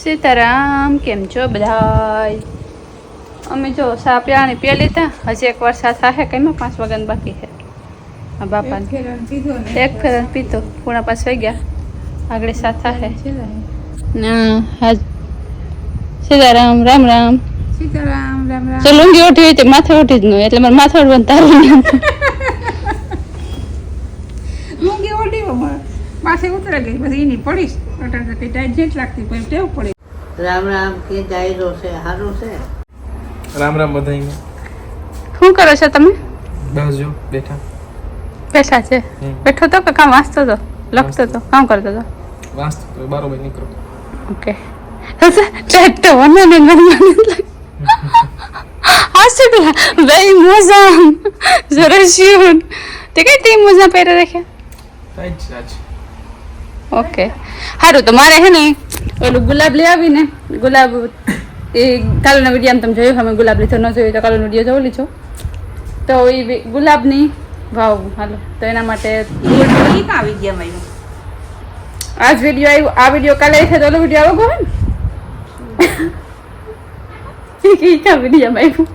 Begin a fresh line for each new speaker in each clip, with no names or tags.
સીતારામ, કેમ છો બધાય? અમે જો સા પ્યાણી પી લીધા. હજી એક વાર સા થાય કેમ 5 વાગ્યાનું બાકી છે. આ બાપા એક ફેર પીતો 4:30 વાગ્યા આગળ સા થાય ના. હા સીતારામ, રામ રામ.
સીતારામ, રામ રામ.
જો લુંગી ઉઠી હોય તો માથે ઉઠી જ ન એટલે મારે માથે ઉઠવાનું તારું
લુંગી ઓઢી પાસે ઉતરે ગઈ પછી એની પડીશ અટાણ કઈ ટાઈટ જેટ લાગતી પછી ટેવ પડે.
રામ રામ કે ડાયરો છે સારું છે.
રામ રામ બધાઈને.
શું કરો છો તમે?
બસ જો બેઠા
છે. બેઠો તો કે કામ વાંચતો તો, લખતો તો, કામ કરતો તો?
વાંચતો તો બરોબર નીકળો.
ઓકે ટ્રેક્ટર વનને હાસ્પિટલ ભાઈ મોજા જરસ્યું તે કઈ તી મોજા પહેરે રાખ્યા.
રાઈટ સાચ.
ઓકે સારું તો મારે હે ને ઓલું ગુલાબ લઈ આવીને ગુલાબ એ કાલના વિડીયો તમે જોયું અમે ગુલાબ લીધો ન જોયું તો કાલનો વિડીયો જોઈ લીધો તો એ ગુલાબની ભાવ હાલો તો એના માટે
આવી ગયા ભાઈ
આજ વિડીયો આવ્યો. આ વિડીયો કાલે છે તો ઓલો વિડીયો આવો ગયો ને કા વિડીયોમાં આવ્યું.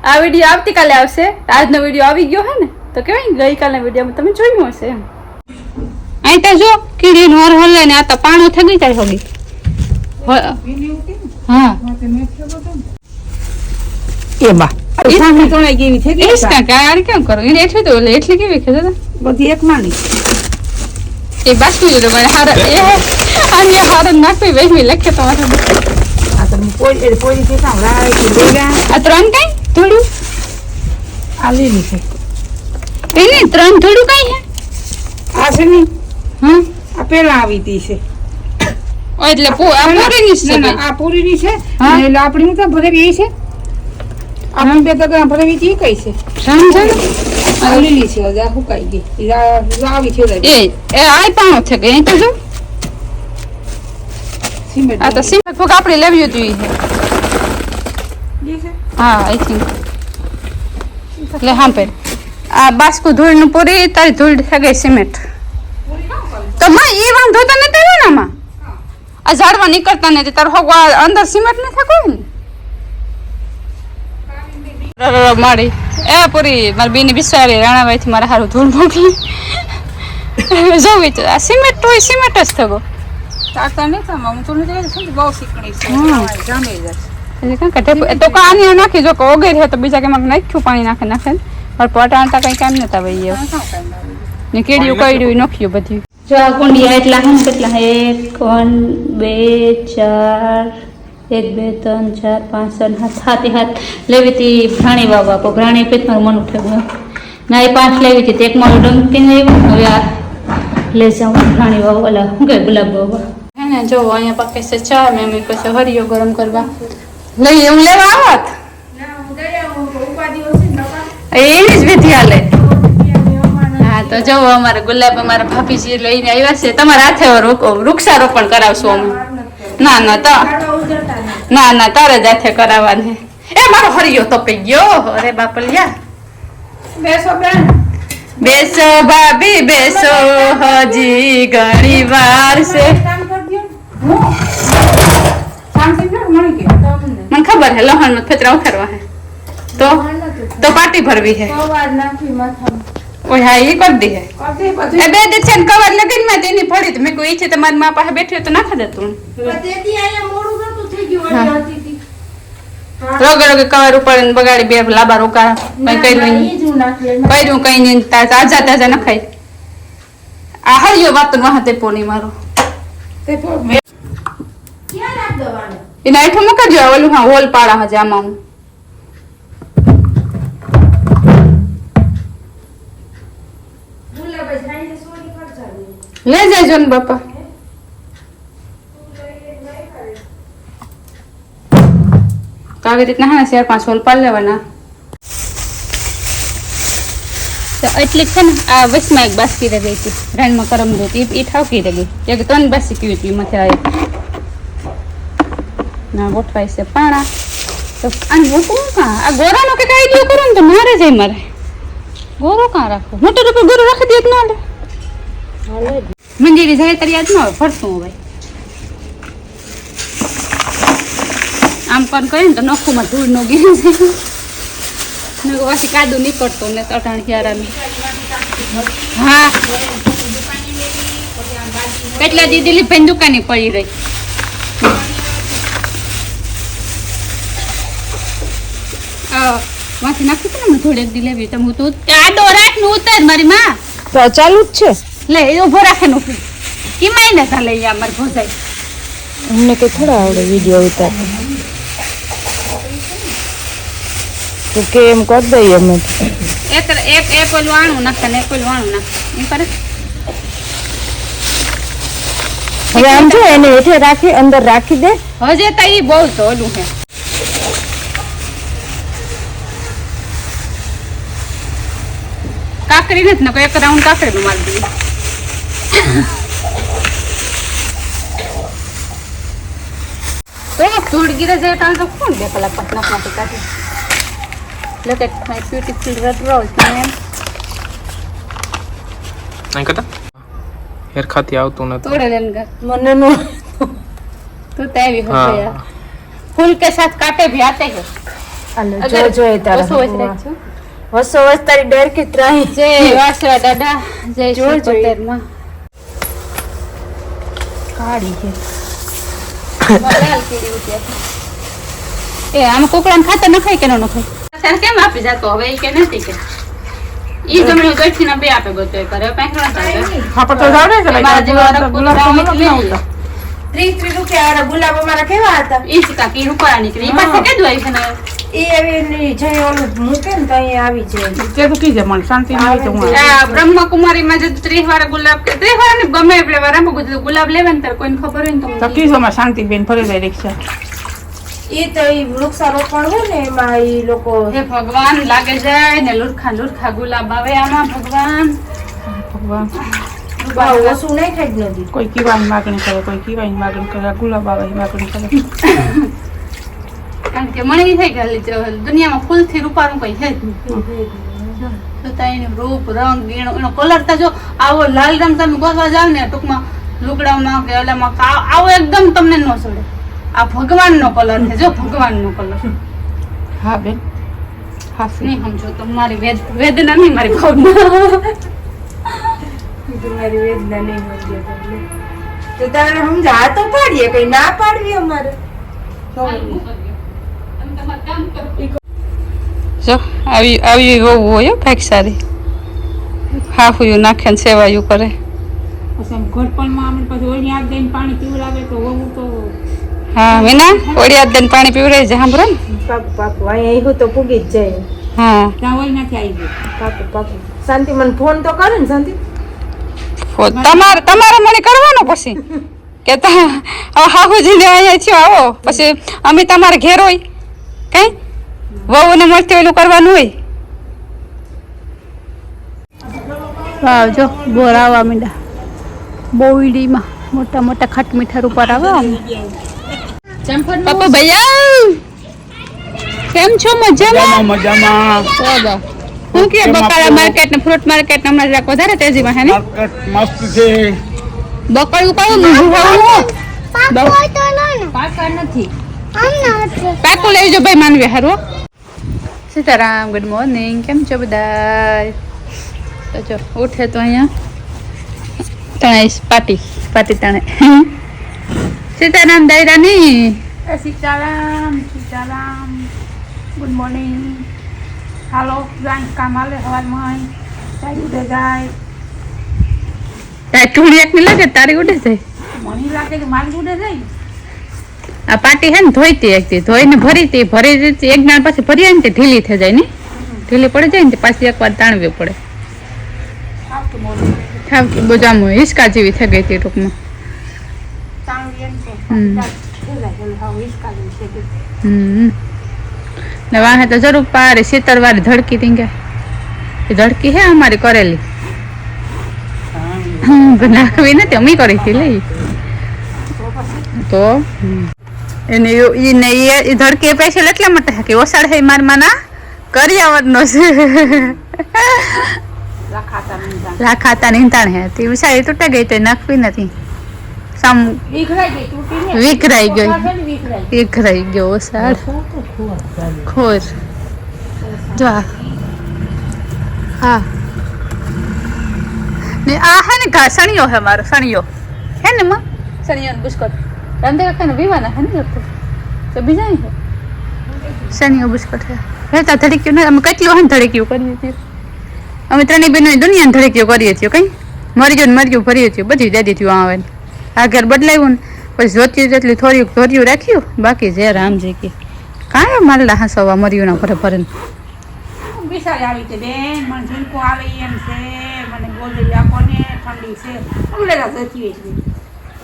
આ વિડીયો આવતીકાલે આવશે. આજનો વિડીયો આવી ગયો હે ને તો કેવાય ગઈકાલના વિડીયોમાં તમે જોયું હશે એમ. અહીં તો જો કીડી નો હલે ને આ તો પાણો થઈ ગઈ તારી હોગી. હા
એમાં સામે તોણાઈ ગઈ છે કે
ઇસકા કાર કેમ કરો એને એટલી તો એટલી કેવી ખેતો
બધી એક માની
એ બાસ્કુ જો મને હાર એ આની હાર નાખી વેહી લખે તો માથે
આ તો પોઈ છે કામ રાય કે લેગા
આ ત્રણ કઈ થોડું
આ લીલી છે
એને ત્રણ થોડું કઈ હે
આ છે ને
હા
આ પેલા આવી તી છે
ઓ એટલે આ પૂરીની છે
ના આ પૂરીની છે એટલે આપણી હું તો ભરેવી છે આપણે બે તો ભરેવી તી કઈ છે
સમજો
આ લીલી છે આ હુકાઈ ગઈ આવી છે
એ આ પાણો છે કે અહીં તો જો
સિમેન્ટ
આ તો સિમેન્ટ ફોક આપણે લેવી હતી
લે છે
હા આઈ થિંક એટલે હા પે આ બાસ્કુ ધૂળનું પૂરી તારી ધૂળ થઈ ગઈ સિમેન્ટ તો માં એ વાંધો તો નથી આવ્યો ને આમાં આ ઝાડવા નીકળતા નથી તાર હોગવા અંદર સિમેન્ટ નથી કોઈ ને મારી એ પૂરી મારી બેની બિસારી રાણાભાઈ થી મારા હારું ધૂળ મોકલી જોવી તો આ સિમેન્ટ હોય સિમેન્ટ જ થયો
તાતા ને તો હું તો નથી શું બહુ શીખણી છે જામે જશે
તો કાની નાખી જો કે ઓગેર છે તો બીજા કેમ નાખ્યું પાણી નાખે પણ પટાણતા કઈ કામ નતા ભાઈ ને કેડિયું કઈડ્યું નાખ્યું બધું જો આ કુંડિયા એટલા હમ કેટલા 1 2 4 1 2 3 4 5 6 7 હાથ લેવી હતી ભ્રાણી વાવવા પણ ભ્રાણી પેટ મારું મન ઉઠે ના એ 5 લેવી હતી એક મારું ડંકી ને હવે આ લે જાઉં ભ્રાણી વાવવા ઓલા શું કે ગુલાબ વાવવા હે ને જો અહીંયા પાકે છે ચા મેં પછી હરિયો ગરમ કરવા લઈ હું લેવા આવત એની જ વિધિ હાલે. હા તો જો અમારે ગુલાબ અમારા ભાભીજી લઈને આવ્યા છે તમારા હાથે વૃક્ષારોપણ કરાવશું અમે. ના તારે જ હાથે કરાવવાની. એ મારો હરિયો તપી ગયો. અરે બાપલિયા બેસો ભાભી બેસો હજી ઘણી વાર છે. મને ખબર હે લહણ માં ફેતરા ઉખાડવા હે તો પાટી ભરવી હે ઓય હા ઈ કરી દી હે એ બે દિવસ છે કવર લગીન માં તેની પડી તો મેં કોઈ છે તમારી માં પાસે બેઠી તો નાખા દે તું રોગે કવર ઉપર બગાડી બે લાંબા રોકા કઈ કર્યું કઈ નહીં તાજા નખાય. આ હરિયો વાત વાહતે પોની મારો એના હેઠું મૂકજો ઓલું હા હોલ પાડા હજે આમાં હું લે જજો ને બાપા તો આવી રીતના હા 4-5 હોલ પાડી લેવાના. તો એટલે છે ને આ વસમાં એક બાસકી રહી ગઈ હતી રાણમાં કરમ દોતી એ ઠાવકી રહી ગઈ એક 3 બાસી પીવી હતી મથે આવી ના ગોઠવાય છે પાણા તો આને મૂકું કાં આ ગોરાનો કે કાંઈ આઈડિયો કરો ને તો મારે જાય મારે ગોરો કાં રાખો મોટર ઉપર ગોરો રાખી દે ના લે મંજીરી જાય તારી યાદ ન આવે ફરતું હોય આમ પણ કરીએ ને તો નખોમાં ધૂળ ન ગીરી જાય ને પછી કાદુ નીકળતો ને તટાણ ક્યારાનું. હા કેટલા દી દિલીપભાઈ દુકાને પડી રહી. માંથી નાખી છે ને થોડીક દી લેવી તમે તો આડો રાખ ને ઉતાર મારી માં
તો ચાલુ જ છે.
લે એ ઉભો રાખે નો કિમાઈ ને તા લઈ અમાર ભોજાઈ
અમને કઈ થોડા આવડે વિડીયો ઉતારતા. તો કેમ કરી દઈએ અમે.
એક ઓલું આણું નાખે ને એક ઓલું આણું નાખે એમ કરે.
હવે આમ જો એને હેઠે રાખી અંદર રાખી દે.
હજે તો ઈ બહુ તો ઓલું છે. કાકરી નથી ને એક રાઉન્ડ કાકરી નું મારી દઈએ. તો ધૂળ ગીરે જાય ટાળ તો કોણ 2 કલાક પછી નાખમાંથી કાઢી. Look at my beautiful red rose, man.
નહીં કરતા હેર ખાતી આવતું નથી.
તોડે લેન गा
મને નો
तो तैवी हो
हाँ।
गया. फूल के साथ कांटे भी आते हैं.
આલે જો જો એ તારા
वसो वस रख छो.
વસો વસ તારી ડર કે ત્રાહી
जय वासरा दादा जय
जो
श्री
जो।
पटेल मां.
કાળી છે.
लाल कीड़ी उठे. ए आम कोकड़ा ने खाते न खाई के न खाई. सर केम आपी जातो હવે ઈ કે નથી કે ઈ જમણી ગઠી ના બે આપે ગતો કરે પેંખડા ચાલે.
ખાપડ તો જાવડે છે
મારા જેવા ગુલાબ
નથી
આવતા.
30 રૂપિયા વાળા ગુલાબ અમારા કેવા હતા.
ઈ સિકા કી રૂપાળા નીકળી. ઈ પાસે કે દોઈ છે ને
એ એવી જે ઓલું મૂકે ને તો અહીં આવી જાય.
તે તો કીજે મને શાંતિ ન હોય તો હું
આ બ્રહ્મકુમારી માં જે 30 વાળા ગુલાબ કે 30 વાળા ને ગમે એટલે વારામાં ગુલાબ લેવે ને તાર કોઈને ખબર હોય ને
તો કીજો માં શાંતિ બેન ફરી જાય રિક્ષા
એ તો ઈ વૃક્ષારોપણ હોય ને એમાં ઈ લોકો
હે ભગવાન લાગે જાય ને લુરખા ગુલાબ આવે આમાં ભગવાન.
ભગવાન
બહુ ઓછું નહીં ખાઈ જ નથી.
કોઈ કીવાની માગણી કરે કોઈ કીવાની માગણી કરે ગુલાબ આવે માગણી કરે
કારણ કે મને ઈ થઈ ગયેલી છે દુનિયામાં ફૂલથી રૂપારું કઈ છે જ નહીં. તો તાઈનું રૂપ રંગ એનો કલર તો જો આવો લાલ રંગ તમે ગોતવા જાવ ને ટૂંકમાં લુગડામાં કે ઓલામાં આવો એકદમ તમને ન છોડે. આ ભગવાનનો કલર છે જો ભગવાનનો કલર.
હા બેન હા
નહીં સમજો તમારી વેદના નહીં મારી ભાવના.
તમારી વેદના નહીં સમજે તમને. તો તારે સમજા આ તો પાડીએ કઈ ના પાડવી અમારે.
જો આવી આવી વહુ હોય ભાગ સારી હાફુયું નાખે ને સેવાયું કરે.
પછી આમ ઘડપણમાં અમે પછી ઓલી આગ દઈને પાણી પીવડાવે તો વહુ તો
હા વિના ઓડિયા દઈને પાણી પીવડાવી છે સાંભળો ને.
પાકું પાકું અહીંયા એવું તો પૂગી જ જાય.
હા
ત્યાં ઓલી નથી આવી ગઈ
પાકું પાકું. શાંતિ મને ફોન તો કરે ને શાંતિ.
તમારે મને કરવાનો પછી કે હાહુજીને અહીંયા છો આવો પછી અમે તમારે ઘેર હોય કઈ વહુને મળતી ઓલું કરવાનું હોય. વાવ જો બોર આવવા માંડ્યા બોઈડીમાં મોટા મોટા ખાટ મીઠા રૂપા આવે. પપ્પા ભૈયા કેમ છો મજામાં?
મજામાં
હું કે બકાલા માર્કેટ ને ફ્રૂટ માર્કેટ હમણાં જરાક વધારે તેજીમાં હે ને
મસ્ત છે.
બકડું કયું મૂંઝાવું
પાકા નથી
પાકું લઈ જો ભાઈ માનવી હારું. સીતારામ ગુડ મોર્નિંગ કેમ છો બધા? તો જો ઉઠે તો અહીંયા તણાઈશ પાટી તણે સીતારામ દાયરાની
સીતારામ ગુડ મોર્નિંગ હાલો જાય કામ હાલે સવારમાં જાય ઉડે જાય
ટૂણી એક ની લાગે તારી ઉડે જાય.
મને લાગે કે મારી ઉડે જાય
આ પાટી હે ને ધોઈતી એકથી ધોઈને ભરી દીધી એક દાણ પાછી ભરી ને તે ઢીલી થઈ જાય ને ઢીલી પડી જાય ને પાછી એકવાર તાણવી પડે. બજામું હિસકા જેવી થઈ ગઈ હતી ટૂંકમાં. ને વાહે તો જરૂર પારે શીતળવાળી ધડકી ટીંગે એ ધડકી હે અમારી કરેલી નાખવી નથી અમે કરી હતી લઈ તો એને એ ધડકી પૈસા એટલા માટે કે ઓસાડ હે માર માના કરિયાવરનો છે લાખાતા નિંતાણ હે તે વિચારી તૂટે ગઈ તો નાખવી નથી આમ
વિખરાઈ ગઈ, તૂટી ને.
વિખરાઈ ગઈ.
કોઠા છે ને વિખરાઈ.
વિખરાઈ ગયો વસાડ ખોર જો આ. હા ને આ હે ને ઘા સણિયો હે મારો સણિયો હે ને માં સણિયો બિસ્કટ રાંધે કાકા ને વિવાના હે ને લગતો તો બીજા હે સણિયો બિસ્કટ હે હેતા ધડક્યું ને અમે કેટલું હે ધડક્યું કરીએ છીએ અમે ત્રણેય બહેનો દુનિયાને ધડક્યું કરીએ છીએ કઈ મર્યું ભરીએ છીએ બધી દાદી થયું આવે ને આ ઘર બદલાવ્યું ને પછી જોત્યું જેટલી થોડ્યું રાખ્યું બાકી જે રામજી કે કાંઈ મારલા હસવા મર્યું ના ભરે ભરે
બિસાડી આવી છે બેન, મને ઝીણકો આવે એમ છે, મને ગોદડી આપો ને, ઠંડી છે. ઉલેલા જતી હોય છે.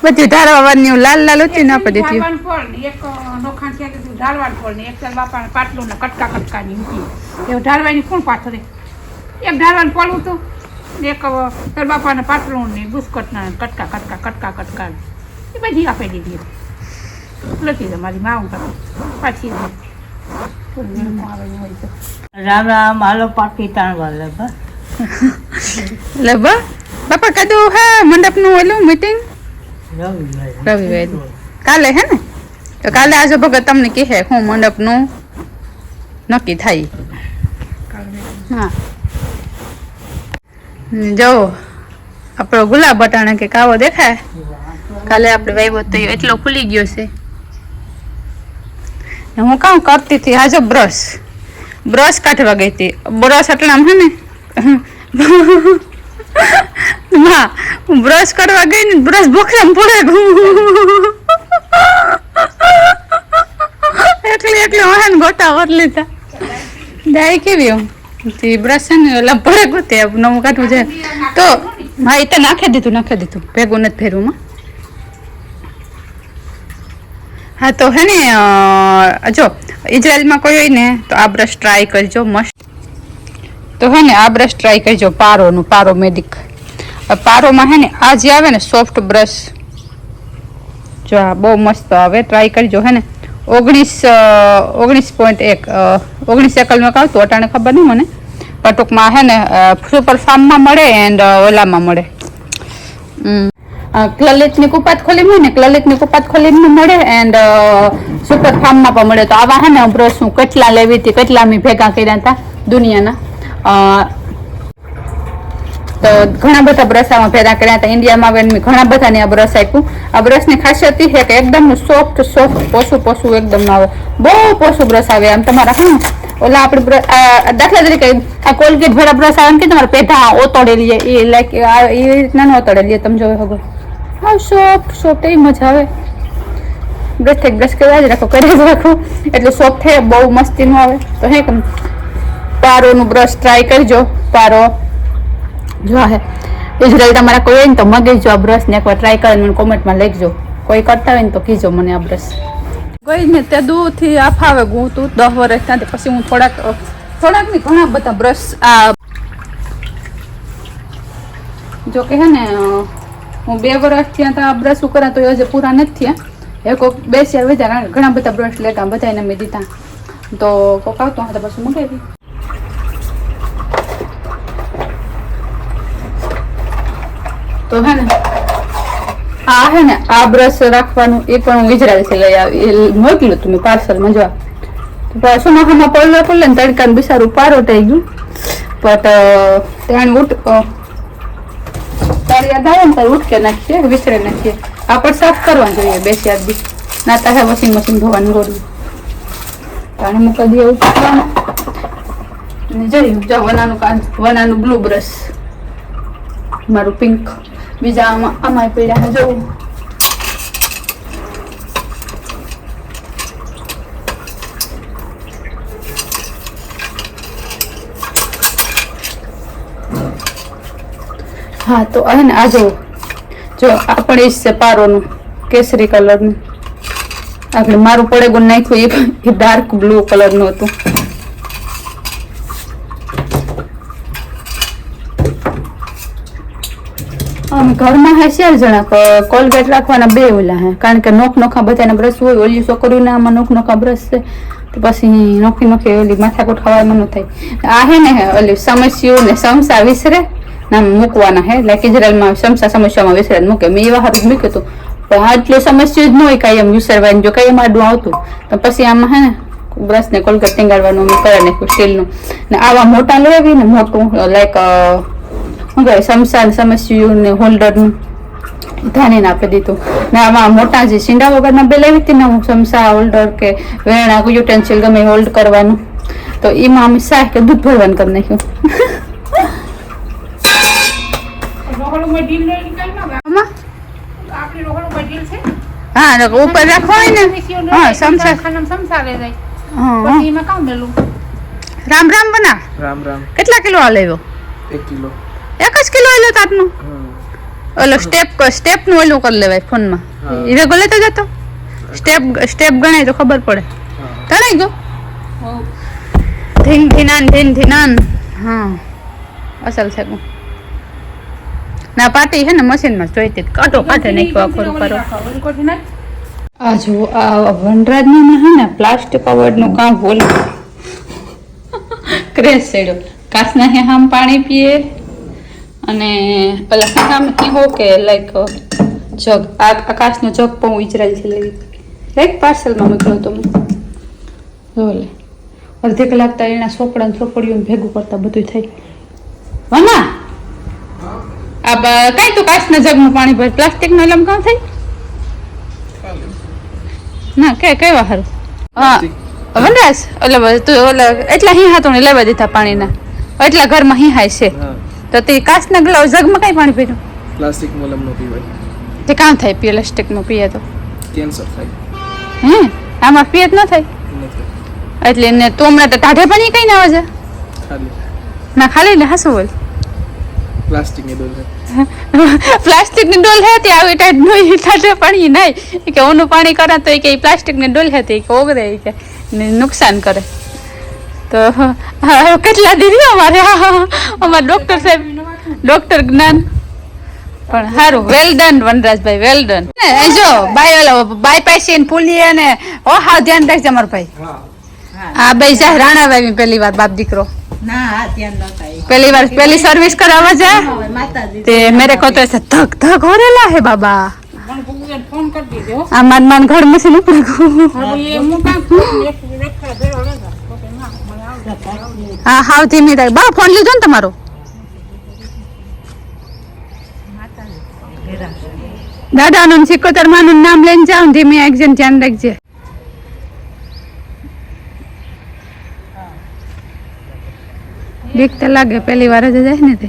બધું ઢાળવાની લાલ લાલ ઉચી ના પડી હતી
ઢાળવાનું ફળ ને એક નોખાણ છે કે તું ઢાળવાનું ફળ ને એક તાર બાપાને પાટલું ને કટકાની મૂકી. એવું ઢાળવાની કોણ પાથરે? એક ઢાળવાનું ફળ હતું ને એક તાર બાપાને પાટલું ને બુસ્કટના કટકા એ બધી આપી દીધી. લખી દે મારી માં પાછી
રામ રામ હાલો પાકી તાણવા લેબા
લે બાપા કદું હે મંડપનું ઓલું મીટિંગ
રવિવાર
રવિવાર કાલે હે ને તો કાલે આજે ભગત તમને કહે હું મંડપનું નક્કી થાય હા જો આપણો ગુલાબ બટાણા કે કાવો દેખાય કાલે આપણે વાવ્યો તો એટલો ખુલી ગયો છે હું કામ કરતી હતી આજે બ્રશ કાઢવા ગઈ હતી બ્રશ એટલે આમ હે ને હા હું બ્રશ કરવા ગઈ ને બ્રશ બોખરામાં પડે એટલે હે ને ગોટા વર લીધા દાઈ કેવી હું બ્રશ છે ને એટલે પડે ગોતે નવું કાઢવું છે તો હા એ તો નાખી દીધું ભેગું નથી ફેરવું હા તો હે ને જો ઇઝરાયલમાં કોઈ હોય ને તો આ બ્રશ ટ્રાય કરજો મસ્ત તો હે ને આ બ્રશ ટ્રાય કરજો પારો મેડિક પારોમાં હે ને આ જે આવે ને સોફ્ટ બ્રશ જો આ બહુ મસ્ત આવે ટ્રાય કરજો હે ને 19.1 એકલમાં આવતું અટાણે ખબર નહીં મને પણ ટૂંકમાં હે ને સુપર ફાર્મમાં મળે એન્ડ ઓલામાં મળે ક્લલિતની કુપાત ખોલીમાં મળે એન્ડ સુપર ફાર્મમાં પણ મળે તો આવા હે ને બ્રશ હું કેટલા લેવી હતી કેટલા મેં ભેગા કર્યા હતા દુનિયાના તો ઘણા બધા બ્રશ આમાં ભેગા કર્યા હતા ઇન્ડિયામાં આવીને મેં ઘણા બધાને આ બ્રશ આપ્યું આ બ્રશની ખાસિયત એ છે કે એકદમ સોફ્ટ પોસું એકદમ આવે બહુ પોસું બ્રશ આવે આમ તમારા હા ઓલા આપણે દાખલા તરીકે આ કોલગેટ ભરા બ્રશ આવે કે તમારે પેઢા ઓતોડેલી એ લાઈક એ રીતના ન ઓતોડેલી તમે જોવે ખબર હા સોફ્ટ એ મજા આવે બ્રશ કરવા જ રાખો એટલે સોફ્ટ છે બહુ મસ્તીનું આવે તો હે કેમ પારોનું બ્રશ ટ્રાય કરજો પારો જો હે ઇઝરાયલ તમારા કોઈ હોય ને તો મગીજો આ બ્રશ ને એકવાર ટ્રાય કરીને મને કોમેન્ટમાં લખજો કોઈ કરતા હોય ને તો કીજો મને આ બ્રશ ગઈ ને તે દૂરથી આ ફાવે હું તું 10 વર્ષ ત્યાંથી પછી હું થોડાક નહીં ઘણા બધા બ્રશ આ જો કે હે ને હું 2 વર્ષ ત્યાં આ બ્રશ કરા તો એ હજી પૂરા નથી થયા એક 2 શેર વધ્યા ઘણા બધા બ્રશ લેતા બધાને મેં દીધા તો કોક આવતો હા તો પછી મંગાવી તો હે ને આ બ્રશ રાખવાનું એ પણ હું ઇઝરાયલથી લઈ આવી મોકલ્યું હતું મેં પાર્સલમાં જો સોનાખામાં પડે ને તડકાને બિસારું પારો થઈ ગયું બટ ત્યાં તાર યાદ આવે ને તારે ઉઠકે નાખીએ વિસરે નાખીએ આ પણ સાફ કરવાનું જોઈએ 2 4 દી નાતા હે વોશિંગ મશીન ધોવાનું રોડું પાણી મૂકી દઈએ ઉઠવાનું જોયું જો વનાનું બ્લુ બ્રશ મારું પિંક બીજા આમાં પીડા જોવું હા તો હે ને આ જો આ પણ એ છે પારોનું કેસરી કલરનું આપણે મારું પડેગું નાખ્યું એ ડાર્ક બ્લુ કલરનું હતું ઘરમાં હે 4 જણા કોલગેટ રાખવાના 2 ઓલા હે કારણ કે નોખા બધાના બ્રશ હોય ઓલી છોકરીઓના આમાં નોખા બ્રશ છે તો પછી નોખી ઓલી માથાકૂટ ખાવાનું ન થાય આ હે ને ઓલી સમસ્યું ને સમસા વિસરે નામ મૂકવાના હે લાઈક ઇઝરાયલમાં સમસ્યામાં વિસરે મૂકે મેં એવા હારું મૂક્યું હતું પણ આટલી સમસ્યા જ ન હોય કાંઈ એમ વિસરવાની. જો કાંઈ એમ આડું આવતું તો પછી આમાં હે ને બ્રશ ને કોલગેટ ટીંગાડવાનું અમે કરી નાખ્યું સ્ટીલનું. ને આવા મોટા લેવી ને મોટું લાઈક શું કહેવાય સમસાન સમસ્યું ને હોલ્ડરનું ધાનીને આપી દીધું. ને આમાં મોટા જે સીંડા વગરના બે લેવી હતી ને હું સમસા હોલ્ડર કે વેણા યુટેન્સિલ ગમે હોલ્ડ કરવાનું, તો એમાં અમે શાક કે દૂધ ભરવાનું કરી નાખ્યું.
રોકડું ડીલ લઈ નીકળ ના
આમાં
આપણે રોકડું ડીલ છે
હા ઉપર રાખવા હોય ને હા સમસા
સમસા લઈ જાય
હા
પછી એમાં કામ મેલું
રામ રામ બના
રામ રામ.
કેટલા કિલો આ લેવો?
1 કિલો.
1 જ કિલો એલો તાતનું ઓલો સ્ટેપ નું ઓલું કરી લેવાય ફોનમાં. એ વેગો લેતો જતો સ્ટેપ ગણાય તો ખબર પડે. તણાઈ ગયો ધીન ધીનાન હા અસલ છે. ના પાટી છે ને મશીનમાં જોઈતી કાઢો કાઢે નાખ્યો આખો કરો. આ જો આ વનરાજની હે ને પ્લાસ્ટિક અવોર્ડનું કામ બોલ ક્રેશ સેડો કાચના હે આમ પાણી પીએ અને પેલા સામે કીહો કે લાઈક જગ આ આકાશનો જગ પણ ઇઝરાયલથી લેવી એક પાર્સલમાં મોકલ્યો તો જોલે અડધી કલાક તો એના સોપડા સોપડીઓને ભેગું કરતા બધું થઈ. વના આ કઈ તું કાચના જગનું પાણી ભર પ્લાસ્ટિકનો લમ કાં થઈ ના કે કેવા હારું હા વનરાજ એટલે તું ઓલા એટલા હિહાતોને લેવા દીધા પાણીના એટલા ઘરમાં હિહાય છે તો તે કાચના ગ્લાવ જગમાં કઈ પાણી પીધું?
પ્લાસ્ટિક મોલમ નો પીવાય.
તે કામ થાય પ્લાસ્ટિકમાં પીએ તો
કેન્સર થાય.
હે આમાં પીએ જ ન થાય
નથી.
એટલે ને તું હમણાં તો ટાઢે પાણી કઈ ના આવે છે
ખાલી
ના ખાલી ને હાસું બોલ
પ્લાસ્ટિક ની ડોલ છે.
પ્લાસ્ટિકની ડોલ હતી આવી ટાઈટ નો ટાઢે પાણી નહીં કે ઓનું પાણી કરા તો કે પ્લાસ્ટિકની ડોલ હતી કે ઓગરે કે નુકસાન કરે તો કેટલા દીધી અમારે ડોક્ટર સાહેબ ડોક્ટર જ્ઞાન પણ સારું વેલ ડન વનરાજભાઈ વેલ ડન. જો બાય પાસે પુલી અને ઓ હા ધ્યાન રાખજે અમારો ભાઈ. હા ભાઈ જા રાણા ભાઈ પહેલી વાર બાપ દીકરો पहली बार पहली सर्विस करावा जा ते मेरे को तो ऐसा धक धक हो रेला है बाबा
फोन कर दीजिए
आ मान घर में से निकल गो
ये मुका
हां हाउ धीमी राख बा फोन लीधो ने તમારો દાદાનું 71 માનું નામ લઈને જાવ ધીમે એક્ઝેન ધ્યાન રાખજે. બીક તો લાગે પહેલી વાર જ જાય ને તે